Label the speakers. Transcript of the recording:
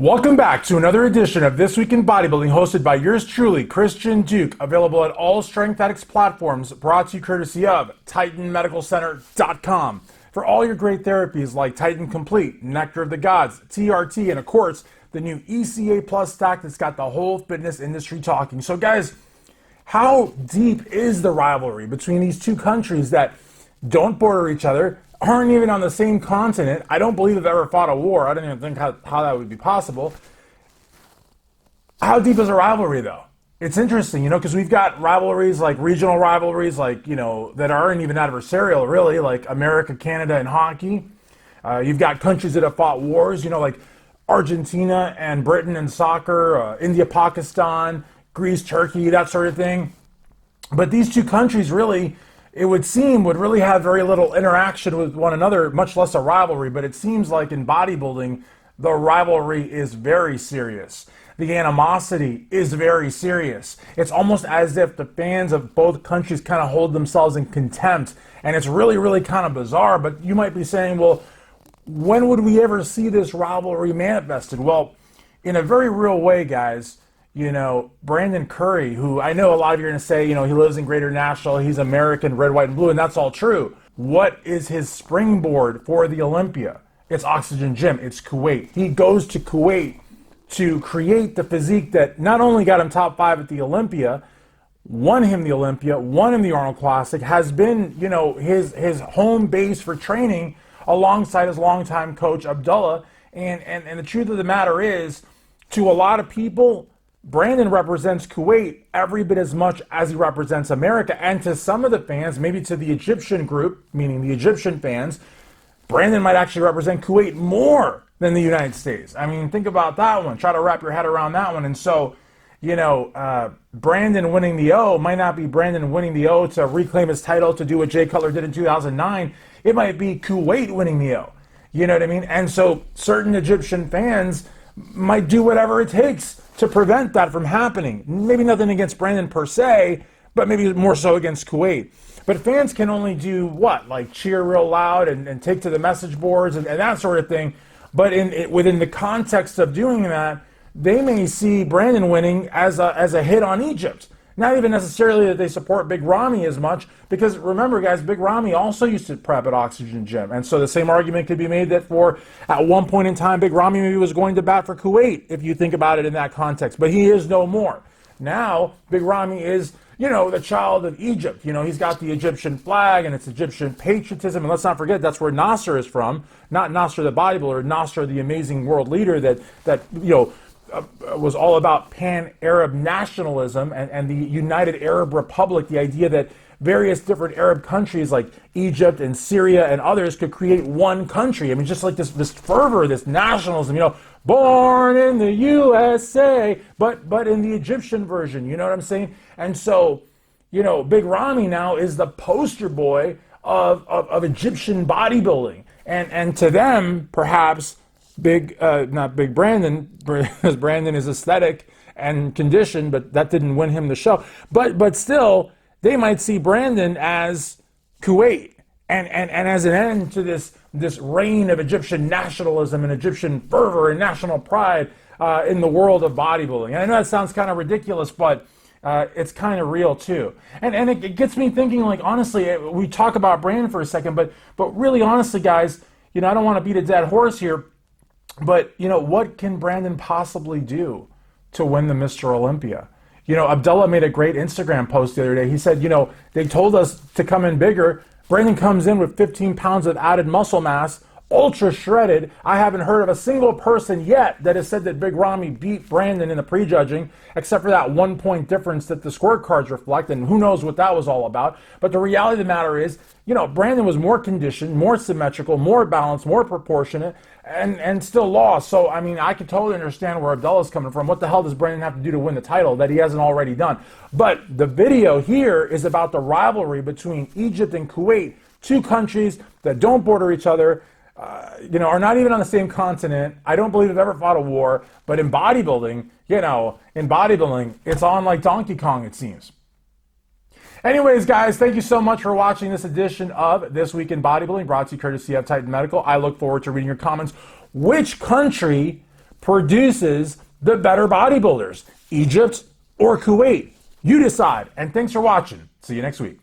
Speaker 1: Welcome back to another edition of This Week in Bodybuilding, hosted by yours truly, Christian Duke, available at all StrengthAddicts platforms, brought to you courtesy of TitanMedicalCenter.com. For all your great therapies like Titan Complete, Nectar of the Gods, TRT, and of course, the new ECA Plus stack that's got the whole fitness industry talking. So guys, how deep is the rivalry between these two countries that don't border each other, aren't even on the same continent? I don't believe they've ever fought a war. I don't even think how that would be possible. How deep is a rivalry, though? It's interesting, because we've got rivalries like regional rivalries, like, that aren't even adversarial, really, like America, Canada, and hockey. You've got countries that have fought wars, like Argentina and Britain in soccer, India, Pakistan, Greece, Turkey, that sort of thing. But these two countries really, it would seem, would really have very little interaction with one another, much less a rivalry. But it seems like in bodybuilding, the rivalry is very serious. The animosity is very serious. It's almost as if the fans of both countries kind of hold themselves in contempt. And it's really, really kind of bizarre. But you might be saying, well, when would we ever see this rivalry manifested? Well, in a very real way, guys. Brandon Curry, who I know a lot of you are going to say, he lives in Greater Nashville, he's American, red, white, and blue, and that's all true. What is his springboard for the Olympia? It's Oxygen Gym, it's Kuwait. He goes to Kuwait to create the physique that not only got him top 5 at the Olympia, won him the Olympia, won him the Arnold Classic, has been, his home base for training alongside his longtime coach, Abdullah. And the truth of the matter is, to a lot of people, Brandon represents Kuwait every bit as much as he represents America. And to some of the fans, maybe to the Egyptian group, meaning the Egyptian fans, Brandon might actually represent Kuwait more than the United States. I mean, think about that one. Try to wrap your head around that one. And so, Brandon winning the O might not be Brandon winning the O to reclaim his title, to do what Jay Cutler did in 2009. It might be Kuwait winning the O. You know what I mean? And so certain Egyptian fans might do whatever it takes to prevent that from happening. Maybe nothing against Brandon per se, but maybe more so against Kuwait. But fans can only do what? Like cheer real loud and take to the message boards and that sort of thing. But within the context of doing that, they may see Brandon winning as a hit on Egypt. Not even necessarily that they support Big Ramy as much, because remember, guys, Big Ramy also used to prep at Oxygen Gym. And so the same argument could be made that at one point in time, Big Ramy maybe was going to bat for Kuwait, if you think about it in that context. But he is no more. Now, Big Ramy is, the child of Egypt. He's got the Egyptian flag and it's Egyptian patriotism. And let's not forget, that's where Nasser is from. Not Nasser the bodybuilder, Nasser the amazing world leader that was all about pan-Arab nationalism and the United Arab Republic, the idea that various different Arab countries like Egypt and Syria and others could create one country. I mean, just like this fervor, this nationalism, born in the USA, but in the Egyptian version, you know what I'm saying? And so, Big Ramy now is the poster boy of Egyptian bodybuilding. And to them, perhaps, not Big Brandon, because Brandon is aesthetic and conditioned, but that didn't win him the show. But still, they might see Brandon as Kuwait and as an end to this reign of Egyptian nationalism and Egyptian fervor and national pride in the world of bodybuilding. And I know that sounds kind of ridiculous, but it's kind of real too. And it gets me thinking, like, honestly, we talk about Brandon for a second, but really honestly, guys, I don't want to beat a dead horse here. But, what can Brandon possibly do to win the Mr. Olympia? Abdullah made a great Instagram post the other day. He said, they told us to come in bigger. Brandon comes in with 15 pounds of added muscle mass, ultra shredded. I haven't heard of a single person yet that has said that Big Ramy beat Brandon in the prejudging, except for that 1 point difference that the scorecards reflect, and who knows what that was all about. But the reality of the matter is, Brandon was more conditioned, more symmetrical, more balanced, more proportionate, and still lost. So, I mean, I could totally understand where Abdullah's coming from. What the hell does Brandon have to do to win the title that he hasn't already done? But the video here is about the rivalry between Egypt and Kuwait, two countries that don't border each other, are not even on the same continent. I don't believe they've ever fought a war. But in bodybuilding, it's on like Donkey Kong, it seems. Anyways, guys, thank you so much for watching this edition of This Week in Bodybuilding, brought to you courtesy of Titan Medical. I look forward to reading your comments. Which country produces the better bodybuilders, Egypt or Kuwait? You decide. And thanks for watching. See you next week.